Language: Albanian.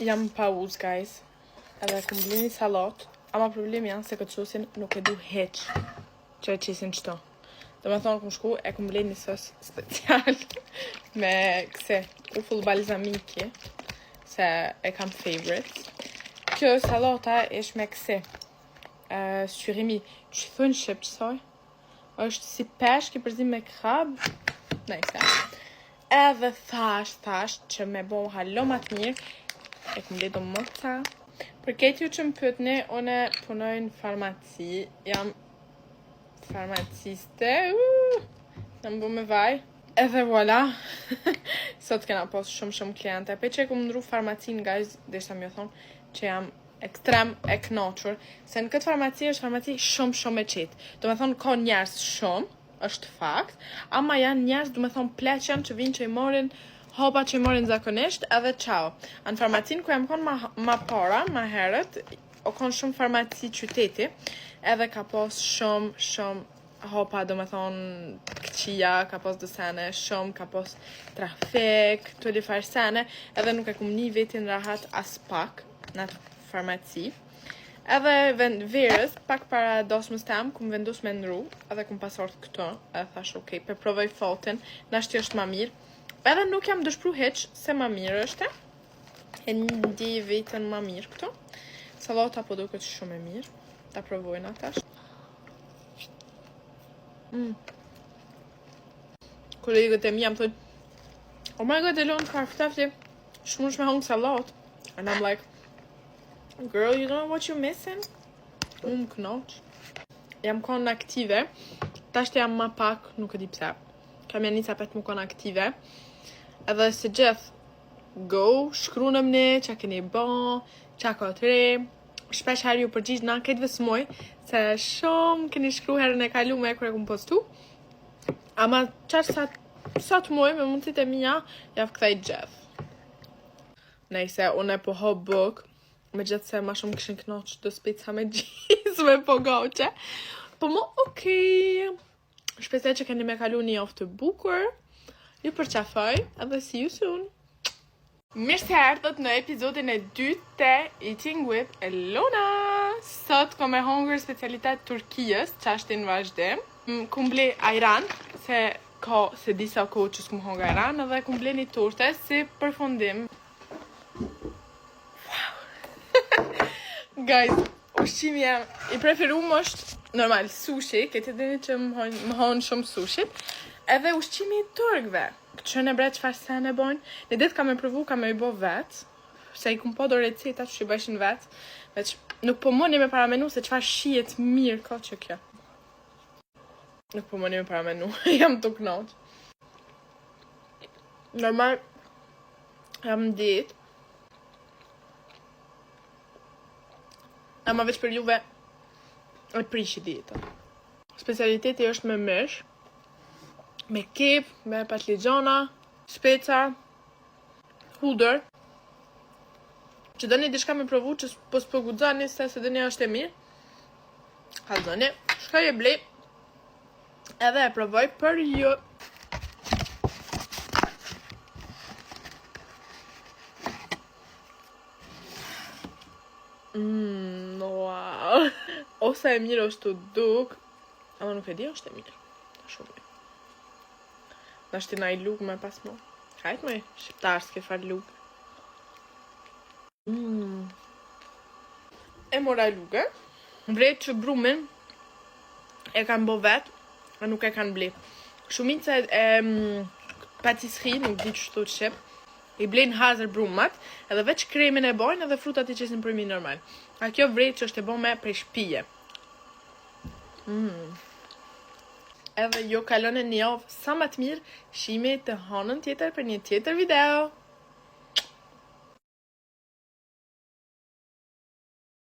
jam pauz, guys. Edhe kum bli një salat. Ama problemi janë se këtë sosin nuk e du heq që e qesin qëto. Dhe me thonë kum shku e kum bli një sos special me këse ufull balzamiki se e kam favorite. Kjo salata ish me këse syrimi që thënë shqip qësoj është si peshk i përzim me krab. Nejse. Edhe thash që me bo halo ma të mirë e kum bli do moca. Për këtë ju që më pyetni, une punoj në farmaci, jam farmaciste, jam bu me vaj, edhe voila, sot kena pas shumë kliente, pe që e ku më ndru farmacin, guys, dhe shta më thonë që jam ekstrem e knoqur, se në këtë farmaci është farmaci shumë e qetë, do me thonë ka njerës shumë, është fakt, ama janë njerës, do me thonë pleqen që vinë që i morin, hopa që i morin zakonisht, edhe qao. Në farmacin ku jam konë ma para, ma herët, o konë shumë farmaci qyteti, edhe ka pos shumë hopa, do me thonë këqia, ka pos dësene, shumë, ka pos trafik, të li farsene, edhe nuk e kum një vetin rahat as pak në farmaci. Edhe verës, pak para dosmës tem, kum vendus me ndru, edhe kum pasort këto, edhe thash, okej, pe provoj fotin, nashti është ma mirë. Edhe nuk jam dëshpru heq se ma mirë është. E ndi vetën ma mirë këto. Salata po duket shumë e mirë. Ta provojnë atash. Kolegët e mi jam thënë, oh my god, Elon, karftafti, shumë shme hongë salat. And I'm like, girl, you know what you're missing? Më knoq. Jam konë aktive. Tashtë jam ma pak, nuk e di pse. Kam janë një sapet më konë aktive. Edhe se gjithë go, shkrunem ne, që keni bon, që ka të re, shpesh herë ju përgjigj na këtë vësmoj, se shumë keni shkru herën e kalu me kërë e kumë postu, ama qarë sa të moj me mundësit e mija, javë këthaj gjithë. Nejse, unë e po ho buk, me gjithë se ma shumë këshin knoq të spica me gjizë me po gauqe, po mo okej, shpesaj që keni me kalu një oftë të bukur, ju përqafoj, edhe see you soon. Mirë se erdhët në episodin e 2 të Eating with Elona. Sot kom e hongër specialitet Turkijës, që ashtë në vazhdim. Kum ble ajran, se disa kohë që s'kum hongë ajran, edhe kum ble një torte si përfundim. Wow! Guys, ushqimi jam i preferum është normal sushi, këtë dini që më honë shumë sushit. Edhe ushqimi i turkve, që në bre qëfar se në bojnë, në ditë ka me provu, ka me i bo vetë, se i kum po do receta që i bëshin vetë, veç nuk po moni me paramenu se qëfar shijet mirë ka që kjo. Nuk po moni me paramenu, jam të knoq. Normal, jam ditë, ama veç për juve, e prishi ditë. Specialiteti është me mësh, me kep, me patligjona, speca, hudër. Që dëni dishka me provu që po s'pëgudzani se dëni është e mirë. Halzoni, shkaj e blej. Edhe e provoj për ju. Wow. Ose e mirë është të duk, ama nuk e di është e mirë. Shumë mirë. Nashti na i luk me pas mo. Hajt me, shqiptar s'ke far luk. E mora luke. Vrejt që brumin e kanë bo vet, a nuk e kanë ble. Shumica e patisserie, nuk di që shtu të shqip, i blejnë hazër brumat, edhe veç kremin e bojnë edhe frutat i qesin për mi normal. A kjo vrejt që është e bo me prej shpije. Edhe jo kalon e një javë sa më të mirë, shime të hanën tjetër për një tjetër video.